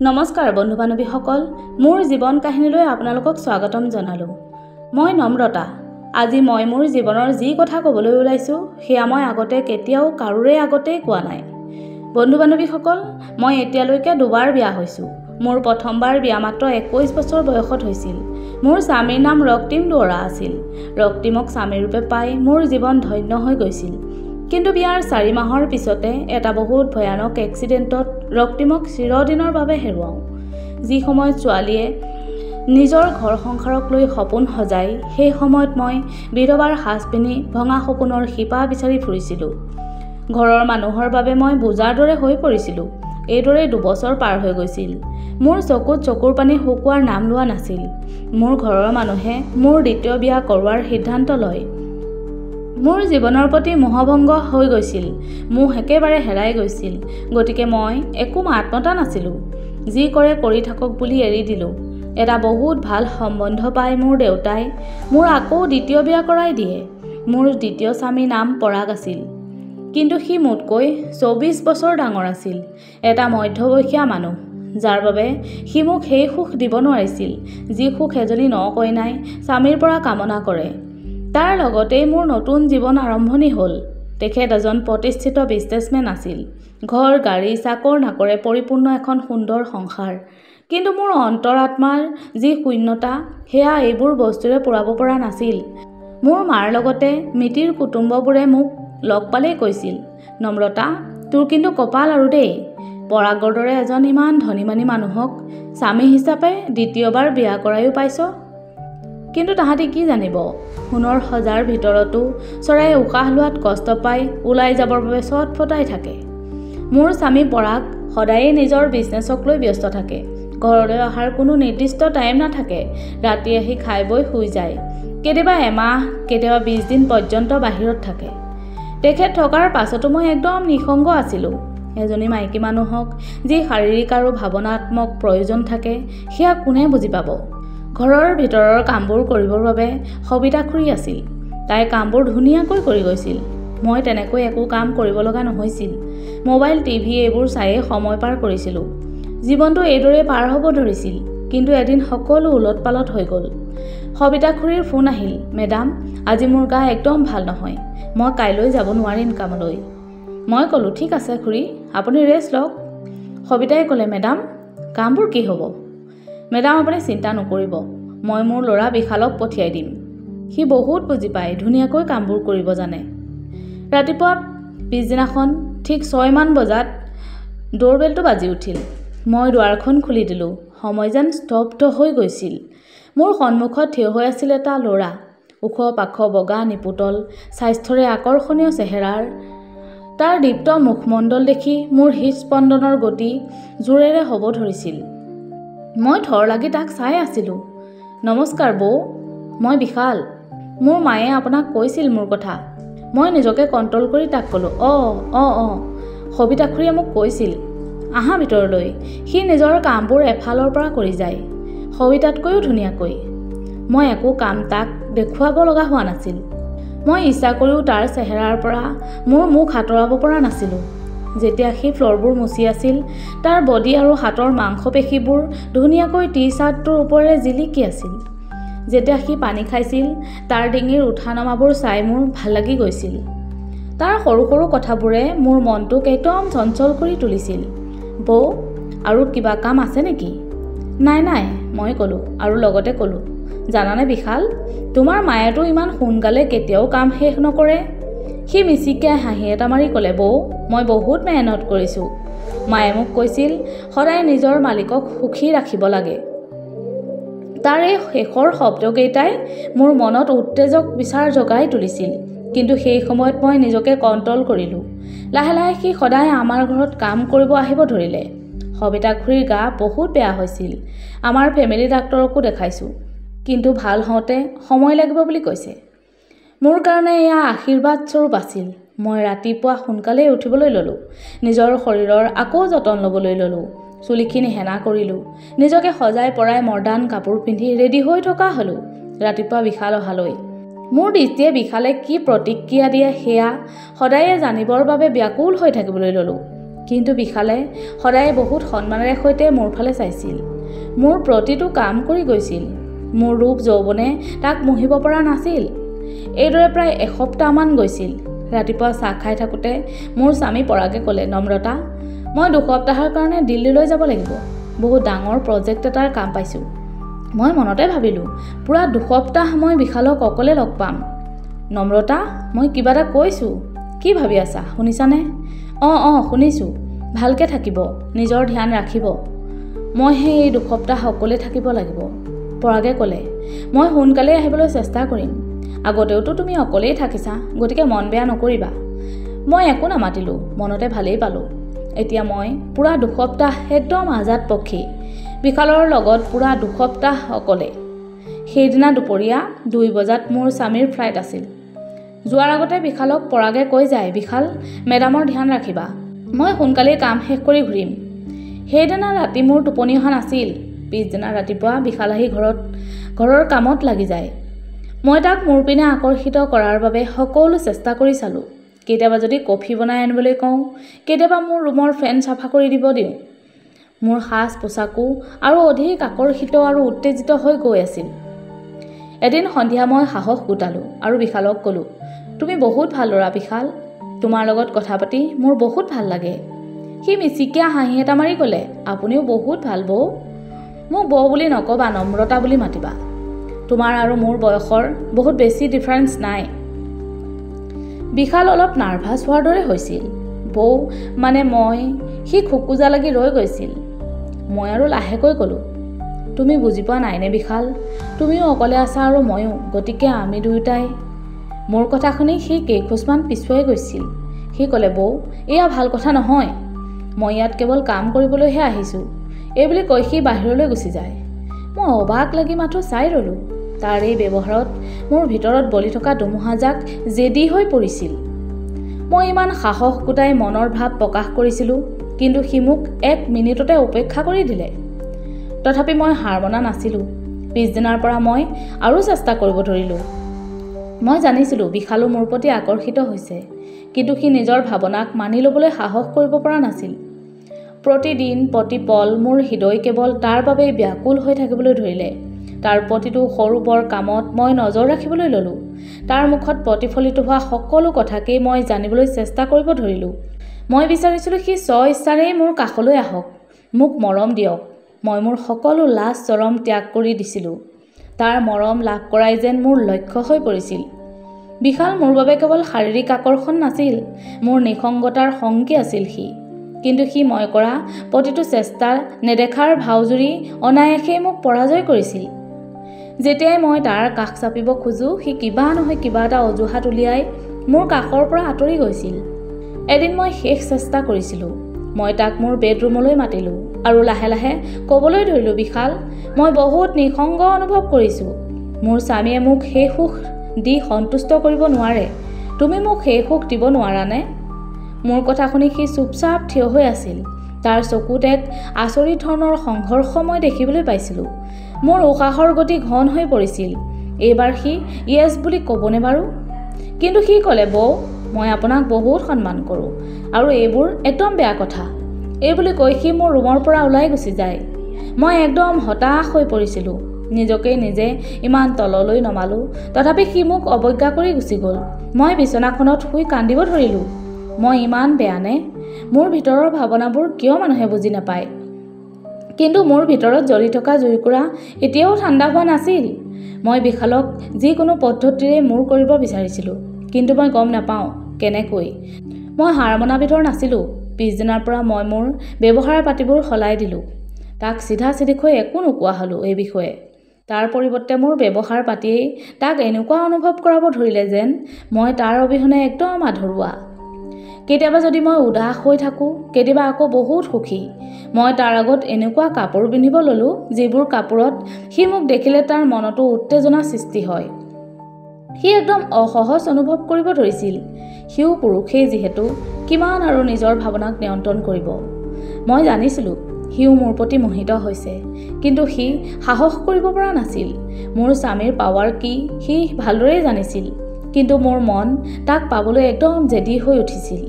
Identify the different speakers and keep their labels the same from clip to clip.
Speaker 1: নমস্কাৰ বন্ধু বান্ধৱীসকল, মোৰ জীৱন কাহিনীলৈ আপোনালোকক স্বাগতম জনালোঁ। মই নম্ৰতা। আজি মই মোৰ জীৱনৰ যি কথা ক'বলৈ ওলাইছোঁ সেয়া মই আগতে কেতিয়াও কাৰোৰে আগতেই কোৱা নাই। বন্ধু বান্ধৱীসকল, মই এতিয়ালৈকে দুবাৰ বিয়া হৈছোঁ। মোৰ প্ৰথমবাৰ বিয়া মাত্ৰ 21 বছৰ বয়সত হৈছিল। মোৰ স্বামীৰ নাম ৰক্তিম দুৱৰা আছিল। ৰক্তিমক স্বামীৰূপে পাই মোৰ জীৱন ধন্য হৈ গৈছিল। কিন্তু বিয়াৰ 4 মাহৰ পিছতে এটা বহুত ভয়ানক এক্সিডেণ্টত ৰক্তিমক চিৰদিনৰ বাবে হেৰুৱাওঁ। যি সময়ত ছোৱালীয়ে নিজৰ ঘৰ সংসাৰক লৈ সপোন সজাই, সেই সময়ত মই বিধৱাৰ সাজ পিন্ধি ভঙা সপোনৰ শিপা বিচাৰি ফুৰিছিলোঁ। ঘৰৰ মানুহৰ বাবে মই বোজাৰ দৰে হৈ পৰিছিলোঁ। এইদৰে 2 বছৰ পাৰ হৈ গৈছিল। মোৰ চকুত চকুৰ পানী শুকোৱাৰ নাম লোৱা নাছিল। মোৰ ঘৰৰ মানুহে মোৰ দ্বিতীয় বিয়া কৰোৱাৰ সিদ্ধান্ত লয়। মোৰ জীৱনৰ প্ৰতি মোহভংগ হৈ গৈছিল। মোহ একেবাৰে হেৰাই গৈছিল। গতিকে মই একো মাত মতা নাছিলোঁ। যি কৰে কৰি থাকক বুলি এৰি দিলোঁ। এটা বহুত ভাল সম্বন্ধ পাই মোৰ দেউতাই মোৰ আকৌ দ্বিতীয় বিয়া কৰাই দিয়ে। মোৰ দ্বিতীয় স্বামীৰ নাম পৰাগ আছিল। কিন্তু সি মোতকৈ 24 বছৰ ডাঙৰ আছিল। এটা মধ্যবয়সীয়া মানুহ, যাৰ বাবে সি মোক সেই সুখ দিব নোৱাৰিছিল যি সুখ এজনী নকইনাই স্বামীৰ পৰা কামনা কৰে। তাৰ লগতেই মোৰ নতুন জীৱন আৰম্ভণি হ'ল। তেখেত এজন প্ৰতিষ্ঠিত বিজনেছমেন আছিল। ঘৰ গাড়ী চাকৰ নাকৰে পৰিপূৰ্ণ এখন সুন্দৰ সংসাৰ। কিন্তু মোৰ অন্তৰাত্মাৰ যি শূন্যতা, সেয়া এইবোৰ বস্তুৰে পূৰাব পৰা নাছিল। মোৰ মাৰ লগতে মিতিৰ কুটুম্ববোৰে মোক লগ পালেই কৈছিল, নম্ৰতা, তোৰ কিন্তু কপাল আৰু দেই। পৰাগৰ দৰে এজন ইমান ধনীমানী মানুহক স্বামী হিচাপে দ্বিতীয়বাৰ বিয়া কৰায়ো পাইছ। কিন্তু তাহাঁতি কি জানিব, সোণৰ সজাৰ ভিতৰতো চৰায়ে উশাহ লোৱাত কষ্ট পাই ওলাই যাবৰ বাবে চটফটাই থাকে। মোৰ স্বামী পৰাগ সদায়ে নিজৰ বিজনেছক লৈ ব্যস্ত থাকে। ঘৰলৈ অহাৰ কোনো নিৰ্দিষ্ট টাইম নাথাকে। ৰাতি আহি খাই বৈ শুই যায়। কেতিয়াবা এমাহ, কেতিয়াবা 20 দিন পৰ্যন্ত বাহিৰত থাকে। তেখেত থকাৰ পাছতো মই একদম নিঃসংগ আছিলোঁ। এজনী মাইকী মানুহক যি শাৰীৰিক আৰু ভাৱনাত্মক প্ৰয়োজন থাকে, সেয়া কোনে বুজি পাব। ঘৰৰ ভিতৰৰ কামবোৰ কৰিবৰ বাবে সবিতা খুৰী আছিল। তাই কামবোৰ ধুনীয়াকৈ কৰি গৈছিল। মই তেনেকৈ একো কাম কৰিব লগা নহৈছিল। মোবাইল টিভি এইবোৰ চায়ে সময় পাৰ কৰিছিলোঁ। জীৱনটো এইদৰে পাৰ হ'ব ধৰিছিল। কিন্তু এদিন সকলো ওলট পালট হৈ গ'ল। সবিতা খুৰীৰ ফোন আহিল, মেডাম, আজি মোৰ গা একদম ভাল নহয়। মই কাইলৈ যাব নোৱাৰিম কামলৈ। মই ক'লোঁ, ঠিক আছে খুৰী, আপুনি ৰেষ্ট লওক। সবিতাই ক'লে, মেডাম, কামবোৰ কি হ'ব? মেডাম, আপুনি চিন্তা নকৰিব। মই মোৰ ল'ৰা বিশালক পঠিয়াই দিম। সি বহুত বুজি পায়, ধুনীয়াকৈ কামবোৰ কৰিব জানে। ৰাতিপুৱা পিছদিনাখন ঠিক 6 মান বজাত ডোৰবেলটো বাজি উঠিল। মই দুৱাৰখন খুলি দিলোঁ। সময় যেন স্তব্ধ হৈ গৈছিল। মোৰ সন্মুখত থিয় হৈ আছিল এটা ল'ৰা। ওখ পাখ বগা নিপুতল, স্বাস্থ্যৰে আকৰ্ষণীয় চেহেৰাৰ। তাৰ দীপ্ত মুখমণ্ডল দেখি মোৰ হৃদস্পন্দনৰ গতি জোৰেৰে হ'ব ধৰিছিল। মই থৰ লাগি তাক চাই আছিলোঁ। নমস্কাৰ বৌ, মই বিশাল। মোৰ মায়ে আপোনাক কৈছিল মোৰ কথা। মই নিজকে কণ্ট্ৰল কৰি তাক ক'লোঁ, অঁ, সবিতা খুৰীয়ে মোক কৈছিল। আহা ভিতৰলৈ। সি নিজৰ কামবোৰ এফালৰ পৰা কৰি যায়, সবিতাতকৈও ধুনীয়াকৈ। মই একো কাম তাক দেখুৱাব লগা হোৱা নাছিল। মই ইচ্ছা কৰিও তাৰ চেহেৰাৰ পৰা মোৰ মুখ আঁতৰাব পৰা নাছিলোঁ। যেতিয়া সি ফ্ল'ৰবোৰ মুচি আছিল, তাৰ বডি আৰু হাতৰ মাংসপেশীবোৰ ধুনীয়াকৈ টি-চাৰ্টটোৰ ওপৰেৰে জিলিকি আছিল। যেতিয়া সি পানী খাইছিল, তাৰ ডিঙিৰ উঠা নমাবোৰ চাই মোৰ ভাল লাগি গৈছিল। তাৰ সৰু সৰু কথাবোৰে মোৰ মনটোক একদম চঞ্চল কৰি তুলিছিল। বৌ, আৰু কিবা কাম আছে নেকি? নাই, মই ক'লোঁ, আৰু লগতে ক'লোঁ, জানানে বিশাল, তোমাৰ মায়েতো ইমান সোনকালে কেতিয়াও কাম শেষ নকৰে। সি মিচিকিয়াই হাঁহি এটা মাৰি ক'লে, বৌ, মই বহুত মেহনত কৰিছোঁ। মায়ে মোক কৈছিল সদায় নিজৰ মালিকক সুখী ৰাখিব লাগে। তাৰ এই শেষৰ শব্দকেইটাই মোৰ মনত উত্তেজক বিচাৰ জগাই তুলিছিল। কিন্তু সেই সময়ত মই নিজকে কণ্ট্ৰল কৰিলোঁ। লাহে লাহে সি সদায় আমাৰ ঘৰত কাম কৰিব আহিব ধৰিলে। সবিতা খুৰীৰ গা বহুত বেয়া হৈছিল। আমাৰ ফেমিলি ডাক্তৰকো দেখাইছোঁ। কিন্তু ভাল হওঁতে সময় লাগিব বুলি কৈছে। মোৰ কাৰণে এয়া আশীৰ্বাদ স্বৰূপ আছিল। মই ৰাতিপুৱা সোনকালেই উঠিবলৈ ল'লোঁ। নিজৰ শৰীৰৰ আকৌ যতন ল'বলৈ ল'লোঁ। চুলিখিনি হেনা কৰিলোঁ। নিজকে সজাই পৰাই মডাৰ্ণ কাপোৰ পিন্ধি ৰেডি হৈ থকা হ'লোঁ ৰাতিপুৱা বিশাল অহালৈ। মোৰ দৃষ্টিয়ে বিশালে কি প্ৰতিক্ৰিয়া দিয়ে সেয়া সদায়ে জানিবৰ বাবে ব্যাকুল হৈ থাকিবলৈ ল'লোঁ। কিন্তু বিশালে সদায় বহুত সন্মানেৰে সৈতে মোৰ ফালে চাইছিল। মোৰ প্ৰতিটো কাম কৰি গৈছিল। মোৰ ৰূপ যৌৱনে তাক মোহিব পৰা নাছিল। এইদৰে প্ৰায় এসপ্তাহমান গৈছিল। ৰাতিপুৱা চাহ খাই থাকোঁতে মোৰ স্বামী পৰাগে ক'লে, নম্ৰতা, মই 2 সপ্তাহৰ কাৰণে দিল্লীলৈ যাব লাগিব। বহুত ডাঙৰ প্ৰজেক্ট এটাৰ কাম পাইছোঁ। মই মনতে ভাবিলোঁ, পূৰা 2 সপ্তাহ মই বিশালক অকলে লগ পাম। নম্ৰতা, মই কিবা এটা কৈছোঁ। কি ভাবি আছা, শুনিছানে? অঁ শুনিছোঁ। ভালকৈ থাকিব, নিজৰ ধ্যান ৰাখিব। মই এই 2 সপ্তাহ অকলে থাকিব লাগিব। পৰাগে ক'লে, মই সোনকালেই আহিবলৈ চেষ্টা কৰিম। আগতেওতো তুমি অকলেই থাকিছা, গতিকে মন বেয়া নকৰিবা। মই একো নামাতিলোঁ, মনতে ভালেই পালোঁ। এতিয়া মই পূৰা 2 সপ্তাহ একদম আজাদ পক্ষী, বিশালৰ লগত পূৰা 2 সপ্তাহ অকলে। সেইদিনা দুপৰীয়া 2 বজাত মোৰ স্বামীৰ ফ্লাইট আছিল। যোৱাৰ আগতে বিশালক পৰাগে কৈ যায়, বিশাল, মেডামৰ ধ্যান ৰাখিবা। মই সোনকালেই কাম শেষ কৰি ঘূৰিম। সেইদিনা ৰাতি মোৰ টোপনি অহা নাছিল। পিছদিনা ৰাতিপুৱা বিশাল আহি ঘৰৰ কামত লাগি যায়। মই তাক মোৰ পিনে আকৰ্ষিত কৰাৰ বাবে সকলো চেষ্টা কৰি চালোঁ। কেতিয়াবা যদি কফি বনাই আনিবলৈ কওঁ, কেতিয়াবা মোৰ ৰুমৰ ফেন চাফা কৰি দিব দিওঁ। মোৰ সাজ পোছাকো আৰু অধিক আকৰ্ষিত আৰু উত্তেজিত হৈ গৈ আছিল। এদিন সন্ধিয়া মই সাহস গোটালোঁ আৰু বিশালক ক'লোঁ, তুমি বহুত ভাল ল'ৰা বিশাল, তোমাৰ লগত কথা পাতি মোৰ বহুত ভাল লাগে। সি মিচিকিয়া হাঁহি এটা মাৰি ক'লে, আপুনিও বহুত ভাল বৌ। মোক বৌ বুলি নক'বা, নম্ৰতা বুলি মাতিবা। তোমাৰ আৰু মোৰ বয়সৰ বহুত বেছি ডিফাৰেঞ্চ নাই। বিশাল অলপ নাৰ্ভাছ হোৱাৰ দৰে হৈছিল। বৌ মানে সি খোকোজা লাগি ৰৈ গৈছিল। মই আৰু লাহেকৈ ক'লোঁ, তুমি বুজি পোৱা নাইনে বিশাল, তুমিও অকলে আছা আৰু ময়ো, গতিকে আমি দুয়োটাই। মোৰ কথা শুনি সি কেইখোজমান পিছুৱাই গৈছিল। সি ক'লে, বৌ, এয়া ভাল কথা নহয়। মই ইয়াত কেৱল কাম কৰিবলৈহে আহিছোঁ, এইবুলি কৈ সি বাহিৰলৈ গুচি যায়। মই অবাক লাগি মাথো চাই ৰ'লোঁ। তাৰ এই ব্যৱহাৰত মোৰ ভিতৰত বলি থকা ধুমুহাজাক জেদী হৈ পৰিছিল। মই ইমান সাহস গোটাই মনৰ ভাৱ প্ৰকাশ কৰিছিলোঁ, কিন্তু সি মোক 1 মিনিটতে উপেক্ষা কৰি দিলে। তথাপি মই হাৰ মনা নাছিলোঁ। পিছদিনাৰ পৰা মই আৰু চেষ্টা কৰিব ধৰিলোঁ। মই জানিছিলোঁ বিশালো মোৰ প্ৰতি আকৰ্ষিত হৈছে, কিন্তু সি নিজৰ ভাৱনাক মানি ল'বলৈ সাহস কৰিব পৰা নাছিল। প্ৰতিদিন প্ৰতিপল মোৰ হৃদয় কেৱল তাৰ বাবেই ব্যাকুল হৈ থাকিবলৈ ধৰিলে। তাৰ প্ৰতিটো সৰু বৰ কামত মই নজৰ ৰাখিবলৈ ল'লোঁ। তাৰ মুখত প্ৰতিফলিত হোৱা সকলো কথাকেই মই জানিবলৈ চেষ্টা কৰিব ধৰিলোঁ। মই বিচাৰিছিলোঁ সি স্ব-ইচ্ছাৰেই মোৰ কাষলৈ আহক, মোক মৰম দিয়ক। মই মোৰ সকলো লাজ চৰম ত্যাগ কৰি দিছিলোঁ। তাৰ মৰম লাভ কৰাই যেন মোৰ লক্ষ্য হৈ পৰিছিল। বিশাল মোৰ বাবে কেৱল শাৰীৰিক আকৰ্ষণ নাছিল, মোৰ নিসংগতাৰ সংগী আছিল সি। কিন্তু সি মই কৰা প্ৰতিটো চেষ্টা নেদেখাৰ ভাওজুৰি অনায়াসেই মোক পৰাজয় কৰিছিল। যেতিয়াই মই তাৰ কাষ চাপিব খোজোঁ, সি কিবা নহয় কিবা এটা অজুহাত উলিয়াই মোৰ কাষৰ পৰা আঁতৰি গৈছিল। এদিন মই শেষ চেষ্টা কৰিছিলোঁ। মই তাক মোৰ বেডৰুমলৈ মাতিলোঁ আৰু লাহে লাহে ক'বলৈ ধৰিলোঁ, বিশাল, মই বহুত নিসংগ অনুভৱ কৰিছোঁ। মোৰ স্বামীয়ে মোক সেই সুখ দি সন্তুষ্ট কৰিব নোৱাৰে। তুমি মোক সেই সুখ দিব নোৱাৰানে? মোৰ কথা শুনি সি চুপচাপ থিয় হৈ আছিল। তাৰ চকুত এক আচৰিত ধৰণৰ সংঘৰ্ষ মই দেখিবলৈ পাইছিলোঁ। মোৰ উশাহৰ গতি ঘন হৈ পৰিছিল। এইবাৰ সি য়েছ বুলি ক'বনে বাৰু? কিন্তু সি ক'লে, বৌ, মই আপোনাক বহুত সন্মান কৰোঁ আৰু এইবোৰ একদম বেয়া কথা। এইবুলি কৈ সি মোৰ ৰুমৰ পৰা ওলাই গুচি যায়। মই একদম হতাশ হৈ পৰিছিলোঁ। নিজকেই নিজে ইমান তললৈ নমালোঁ, তথাপি সি মোক অৱজ্ঞা কৰি গুচি গ'ল। মই বিচনাখনত শুই কান্দিব ধৰিলোঁ। মই ইমান বেয়ানে? মোৰ ভিতৰৰ ভাৱনাবোৰ কিয় মানুহে বুজি নাপায়? কিন্তু মোৰ ভিতৰত জ্বলি থকা জুইকুৰা এতিয়াও ঠাণ্ডা হোৱা নাছিল। মই বিশালক যিকোনো পদ্ধতিৰে মোৰ কৰিব বিচাৰিছিলোঁ, কিন্তু মই গম নাপাওঁ কেনেকৈ। মই হাৰ মনা বিধৰ নাছিলোঁ। পিছদিনাৰ পৰা মই মোৰ ব্যৱহাৰ পাতিবোৰ সলাই দিলোঁ। তাক চিধা চিধিকৈ একো নোকোৱা হ'লোঁ এই বিষয়ে। তাৰ পৰিৱৰ্তে মোৰ ব্যৱহাৰ পাতিয়েই তাক এনেকুৱা অনুভৱ কৰাব ধৰিলে যেন মই তাৰ অবিহনে একদম আধৰুৱা। কেতিয়াবা যদি মই উদাস হৈ থাকোঁ, কেতিয়াবা আকৌ বহুত সুখী। মই তাৰ আগত এনেকুৱা কাপোৰ পিন্ধিব ল'লোঁ, যিবোৰ কাপোৰত সি মোক দেখিলে তাৰ মনতো উত্তেজনা সৃষ্টি হয়। সি একদম অসহজ অনুভৱ কৰিব ধৰিছিল। সিও পুৰুষেই যিহেতু, কিমান আৰু নিজৰ ভাৱনাক নিয়ন্ত্ৰণ কৰিব। মই জানিছিলোঁ সিও মোৰ প্ৰতি মোহিত হৈছে, কিন্তু সি সাহস কৰিব পৰা নাছিল। মোৰ স্বামীৰ পাৱাৰ কি সি ভালদৰেই জানিছিল, কিন্তু মোৰ মন তাক পাবলৈ একদম জেদী হৈ উঠিছিল।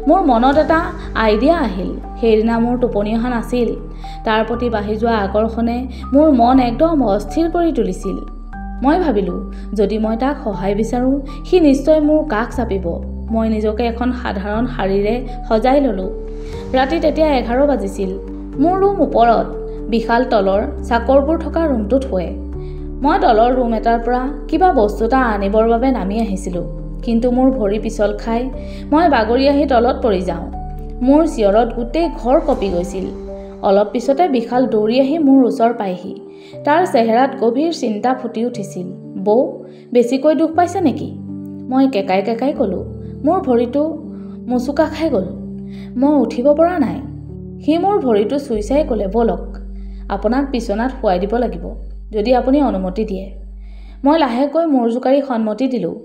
Speaker 1: মোৰ মনত এটা আইডিয়া আহিল। সেইদিনা মোৰ টোপনি অহা নাছিল। তাৰ প্ৰতি বাঢ়ি যোৱা আকৰ্ষণে মোৰ মন একদম অস্থিৰ কৰি তুলিছিল। মই ভাবিলোঁ, যদি মই তাক সহায় বিচাৰোঁ, সি নিশ্চয় মোৰ কাষ চাপিব। মই নিজকে এখন সাধাৰণ শাৰীৰে সজাই ল'লোঁ। ৰাতি তেতিয়া 11 বাজিছিল। মোৰ ৰুম ওপৰত, বিশাল তলৰ চাকৰবোৰ থকা ৰুমটোত শুৱে। মই তলৰ ৰুম এটাৰ পৰা কিবা বস্তু এটা আনিবৰ বাবে নামি আহিছিলোঁ, কিন্তু মোৰ ভৰি পিছল খাই মই বাগৰি আহি তলত পৰি যাওঁ। মোৰ চিঞৰত গোটেই ঘৰ কঁপি গৈছিল। অলপ পিছতে বিশাল দৌৰি আহি মোৰ ওচৰ পায়হি। তাৰ চেহেৰাত গভীৰ চিন্তা ফুটি উঠিছিল। বৌ, বেছিকৈ দুখ পাইছে নেকি? মই কেকাই কেকাই ক'লোঁ, মোৰ ভৰিটো মোচোকা খাই গ'ল, মই উঠিব পৰা নাই। সি মোৰ ভৰিটো চুই চাই ক'লে, ব'লক, আপোনাক বিচনাত শুৱাই দিব লাগিব, যদি আপুনি অনুমতি দিয়ে। মই লাহেকৈ মূৰ জোকাৰি সন্মতি দিলোঁ।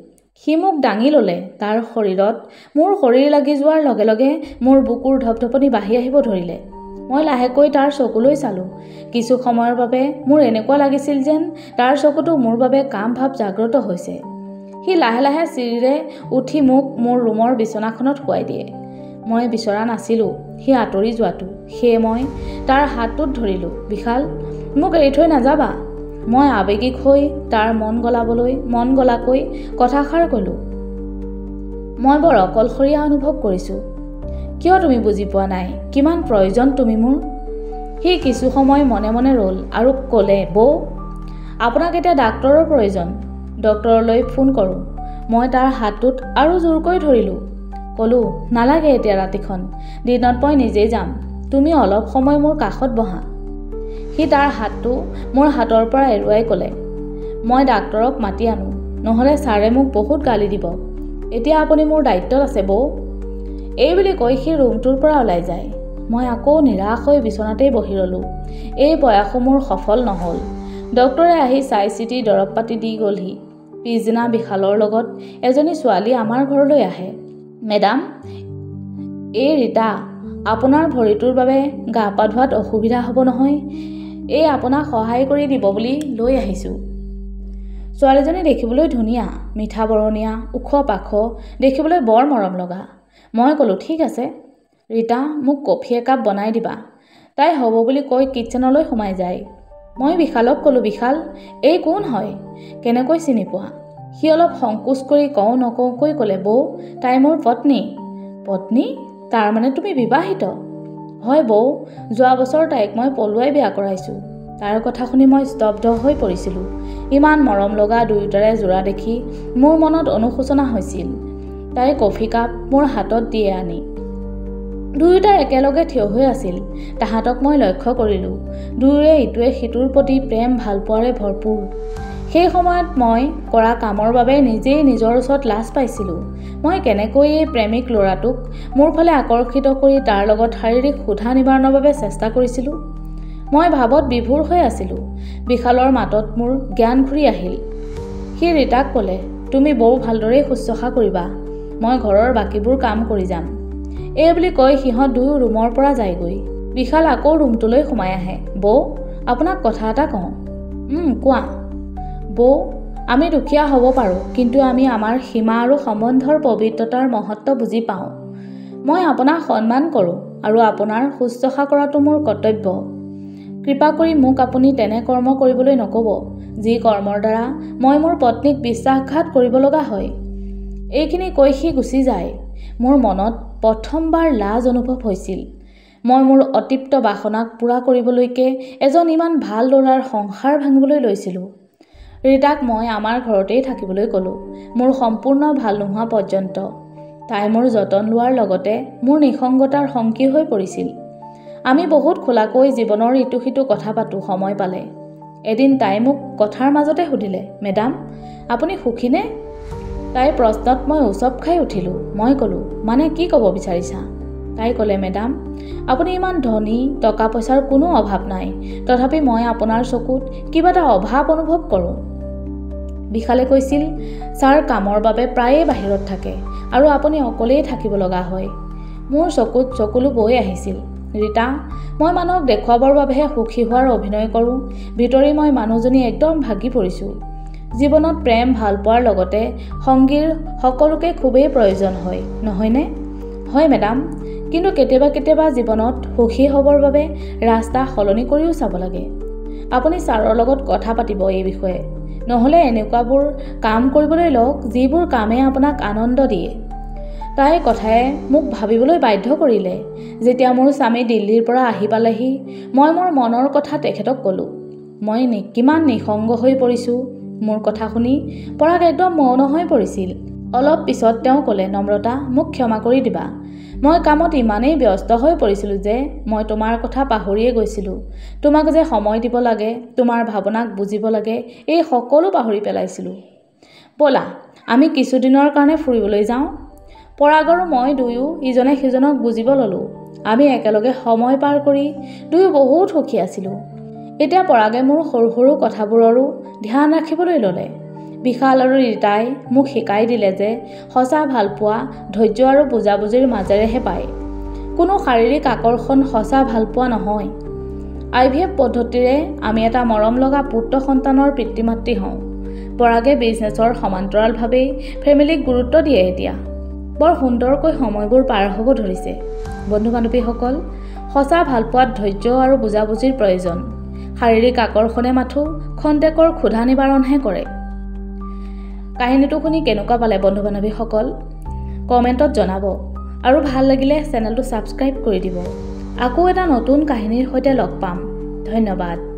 Speaker 1: সি মোক দাঙি ল'লে। তাৰ শৰীৰত মোৰ শৰীৰ লাগি যোৱাৰ লগে লগে মোৰ বুকুৰ ধপধপনি বাঢ়ি আহিব ধৰিলে। মই লাহেকৈ তাৰ চকুলৈ চালোঁ। কিছু সময়ৰ বাবে মোৰ এনেকুৱা লাগিছিল যেন তাৰ চকুটো মোৰ বাবে কাম ভাৱ জাগ্ৰত হৈছে। সি লাহে লাহে চিৰিৰে উঠি মোক মোৰ ৰুমৰ বিচনাখনত শুৱাই দিয়ে। মই বিচৰা নাছিলোঁ সি আঁতৰি যোৱাটো, সেয়ে মই তাৰ হাতটোত ধৰিলোঁ। বিশাল, মোক এৰি থৈ নাযাবা। মই আৱেগিক হৈ তাৰ মন গলাকৈ কথাষাৰ ক'লোঁ। মই বৰ অকলশৰীয়া অনুভৱ কৰিছোঁ। কিয় তুমি বুজি পোৱা নাই কিমান প্ৰয়োজন তুমি মোৰ? সি কিছু সময় মনে মনে ৰ'ল আৰু ক'লে, বৌ, আপোনাক এতিয়া ডাক্তৰৰ প্ৰয়োজন, ডক্তৰলৈ ফোন কৰোঁ। মই তাৰ হাতটোত আৰু জোৰকৈ ধৰিলোঁ। ক'লোঁ, নালাগে এতিয়া ৰাতিখন, দিনত মই নিজেই যাম, তুমি অলপ সময় মোৰ কাষত বহা। সি তাৰ হাতটো মোৰ হাতৰ পৰা এৰুৱাই ক'লে, মই ডাক্তৰক মাতি আনো, নহ'লে ছাৰে মোক বহুত গালি দিব। এতিয়া আপুনি মোৰ দায়িত্বত আছে বৌ। এই বুলি কৈ সি ৰুমটোৰ পৰা ওলাই যায়। মই আকৌ নিৰাশ হৈ বিচনাতেই বহি ৰ'লোঁ। এই প্ৰয়াসো মোৰ সফল নহ'ল। ডক্তৰে আহি চাই চিতি দৰৱ পাতি দি গ'লহি। পিছদিনা বিশালৰ লগত এজনী ছোৱালী আমাৰ ঘৰলৈ আহে। মেডাম, এই ৰীতা, আপোনাৰ ভৰিটোৰ বাবে গা পা ধোৱাত অসুবিধা হ'ব নহয়, এই আপোনাক সহায় কৰি দিব বুলি লৈ আহিছোঁ। ছোৱালীজনী দেখিবলৈ ধুনীয়া, মিঠা বৰণীয়া, ওখ পাখ, দেখিবলৈ বৰ মৰম লগা। মই ক'লোঁ, ঠিক আছে ৰীতা, মোক কফি একাপ বনাই দিবা। তাই হ'ব বুলি কৈ কিটচেনলৈ সোমাই যায়। মই বিশালক ক'লোঁ, বিশাল, এই কোন হয়, কেনেকৈ চিনি পোৱা? সি অলপ সংকোচ কৰি কওঁ নকওঁকৈ ক'লে, বৌ, তাই মোৰ পত্নী। পত্নী? তাৰমানে তুমি বিবাহিত? হয় বৌ, যোৱা বছৰ তাইক মই পলুৱাই বিয়া কৰাইছোঁ। তাৰ কথা শুনি মই স্তব্ধ হৈ পৰিছিলোঁ। ইমান মৰম লগা দুয়োটাৰে যোৰা দেখি মোৰ মনত অনুশোচনা হৈছিল। তাই কফি কাপ মোৰ হাতত দিয়ে আনি দুয়োটা একেলগে থিয় হৈ আছিল। তাহাঁতক মই লক্ষ্য কৰিলোঁ। দুয়োৰে ইটোৱে সিটোৰ প্ৰতি প্ৰেম ভালপোৱাৰে ভৰপূৰ। সেই সময়ত মই কৰা কামৰ বাবে নিজেই নিজৰ ওচৰত লাজ পাইছিলোঁ। মই কেনেকৈ এই প্ৰেমিক ল'ৰাটোক মোৰ ফালে আকৰ্ষিত কৰি তাৰ লগত শাৰীৰিক ক্ষুধা নিবাৰণৰ বাবে চেষ্টা কৰিছিলোঁ। মই ভাৱত বিভোৰ হৈ আছিলোঁ। বিশালৰ মাতত মোৰ জ্ঞান ঘূৰি আহিল। সি ৰীতাক ক'লে, তুমি বৌ ভালদৰেই শুশ্ৰূষা কৰিবা, মই ঘৰৰ বাকীবোৰ কাম কৰি যাম। এই বুলি কৈ সিহঁত দুয়ো ৰুমৰ পৰা যায়গৈ। বিশাল আকৌ ৰুমটোলৈ সোমাই আহে। বৌ, আপোনাক কথা এটা কওঁ। কোৱা। বৌ, আমি দুখীয়া হ'ব পাৰোঁ, কিন্তু আমি আমাৰ সীমা আৰু সম্বন্ধৰ পবিত্ৰতাৰ মহত্ব বুজি পাওঁ। মই আপোনাক সন্মান কৰোঁ আৰু আপোনাৰ শুশ্ৰূষা কৰাটো মোৰ কৰ্তব্য। কৃপা কৰি মোক আপুনি তেনে কৰ্ম কৰিবলৈ নক'ব, যি কৰ্মৰ দ্বাৰা মই মোৰ পত্নীক বিশ্বাসঘাত কৰিব লগা হয়। এইখিনি কৈ সি গুচি যায়। মোৰ মনত প্ৰথমবাৰ লাজ অনুভৱ হৈছিল। মই মোৰ অতৃপ্ত বাসনাক পূৰা কৰিবলৈকে এজন ইমান ভাল ল'ৰাৰ সংসাৰ ভাঙিবলৈ লৈছিলোঁ। ৰীতাক মই আমাৰ ঘৰতেই থাকিবলৈ ক'লোঁ, মোৰ সম্পূৰ্ণ ভাল নোহোৱা পৰ্যন্ত। তাই মোৰ যতন লোৱাৰ লগতে মোৰ নিসংগতাৰ সংকী হৈ পৰিছিল। আমি বহুত খোলাকৈ জীৱনৰ ইটো সিটো কথা পাতোঁ সময় পালে। এদিন তাই মোক কথাৰ মাজতে সুধিলে, মেডাম, আপুনি সুখীনে? তাইৰ প্ৰশ্নত মই উচপ খাই উঠিলোঁ। মই ক'লোঁ, মানে কি ক'ব বিচাৰিছা? তাই ক'লে, মেডাম, আপুনি ইমান ধনী, টকা পইচাৰ কোনো অভাৱ নাই, তথাপি মই আপোনাৰ চকুত কিবা এটা অভাৱ অনুভৱ কৰোঁ। বিশালে কৈছিল, ছাৰ কামৰ বাবে প্ৰায়ে বাহিৰত থাকে আৰু আপুনি অকলেই থাকিব লগা হয়। মোৰ চকুত চকুলো বৈ আহিছিল। ৰীতা, মই মানুহক দেখুৱাবৰ বাবেহে সুখী হোৱাৰ অভিনয় কৰোঁ, ভিতৰি মই মানুহজনী একদম ভাগি পৰিছোঁ। জীৱনত প্ৰেম ভাল পোৱাৰ লগতে সংগীৰ সকলোকে খুবেই প্ৰয়োজন হয়, নহয়নে? হয় মেডাম, কিন্তু কেতিয়াবা জীৱনত সুখী হ'বৰ বাবে ৰাস্তা সলনি কৰিও চাব লাগে। আপুনি ছাৰৰ লগত কথা পাতিব এই বিষয়ে, নহ'লে এনেকুৱাবোৰ কাম কৰিবলৈ লওক যিবোৰ কামে আপোনাক আনন্দ দিয়ে। তাই কথাই মোক ভাবিবলৈ বাধ্য কৰিলে। যেতিয়া মোৰ স্বামী দিল্লীৰ পৰা আহি পালেহি, মই মোৰ মনৰ কথা তেখেতক ক'লোঁ। মই কিমান নিঃসংগ হৈ পৰিছোঁ। মোৰ কথা শুনি পৰাগ একদম মৌন হৈ পৰিছিল। অলপ পিছত তেওঁ ক'লে, নম্ৰতা, মোক ক্ষমা কৰি দিবা। মই কামত ইমানেই ব্যস্ত হৈ পৰিছিলোঁ যে মই তোমাৰ কথা পাহৰিয়ে গৈছিলোঁ। তোমাক যে সময় দিব লাগে, তোমাৰ ভাৱনাক বুজিব লাগে, এই সকলো পাহৰি পেলাইছিলোঁ। ব'লা আমি কিছুদিনৰ কাৰণে ফুৰিবলৈ যাওঁ। পৰাগ আৰু মই দুয়ো ইজনে সিজনক বুজিব ল'লোঁ। আমি একেলগে সময় পাৰ কৰি দুয়ো বহুত সুখী আছিলোঁ। এতিয়া পৰাগে মোৰ সৰু সৰু কথাবোৰৰো ধ্যান ৰাখিবলৈ ল'লে। বিশাল আৰু ৰীতাই মোক শিকাই দিলে যে সঁচা ভালপোৱা ধৈৰ্য আৰু বুজাবুজিৰ মাজেৰেহে পায়। কোনো শাৰীৰিক আকৰ্ষণ সঁচা ভালপোৱা নহয়। IVF পদ্ধতিৰে আমি এটা মৰম লগা পুত্ৰ সন্তানৰ পিতৃ মাতৃ হওঁ। পৰাগে বিজনেছৰ সমান্তৰালভাৱেই ফেমিলিক গুৰুত্ব দিয়ে। এতিয়া বৰ সুন্দৰকৈ সময়বোৰ পাৰ হ'ব ধৰিছে। বন্ধু বান্ধৱীসকল, সঁচা ভালপোৱাত ধৈৰ্য আৰু বুজাবুজিৰ প্ৰয়োজন। শাৰীৰিক আকৰ্ষণে মাথো খন্তেকৰ ক্ষুধা নিবাৰণহে কৰে। কাহিনীটো শুনি কেনেকুৱা পালে বন্ধু বান্ধৱীসকল? কমেণ্টত জনাব আৰু ভাল লাগিলে চেনেলটো ছাবস্ক্ৰাইব কৰি দিব। আকৌ এটা নতুন কাহিনীৰ সৈতে লগ পাম। ধন্যবাদ।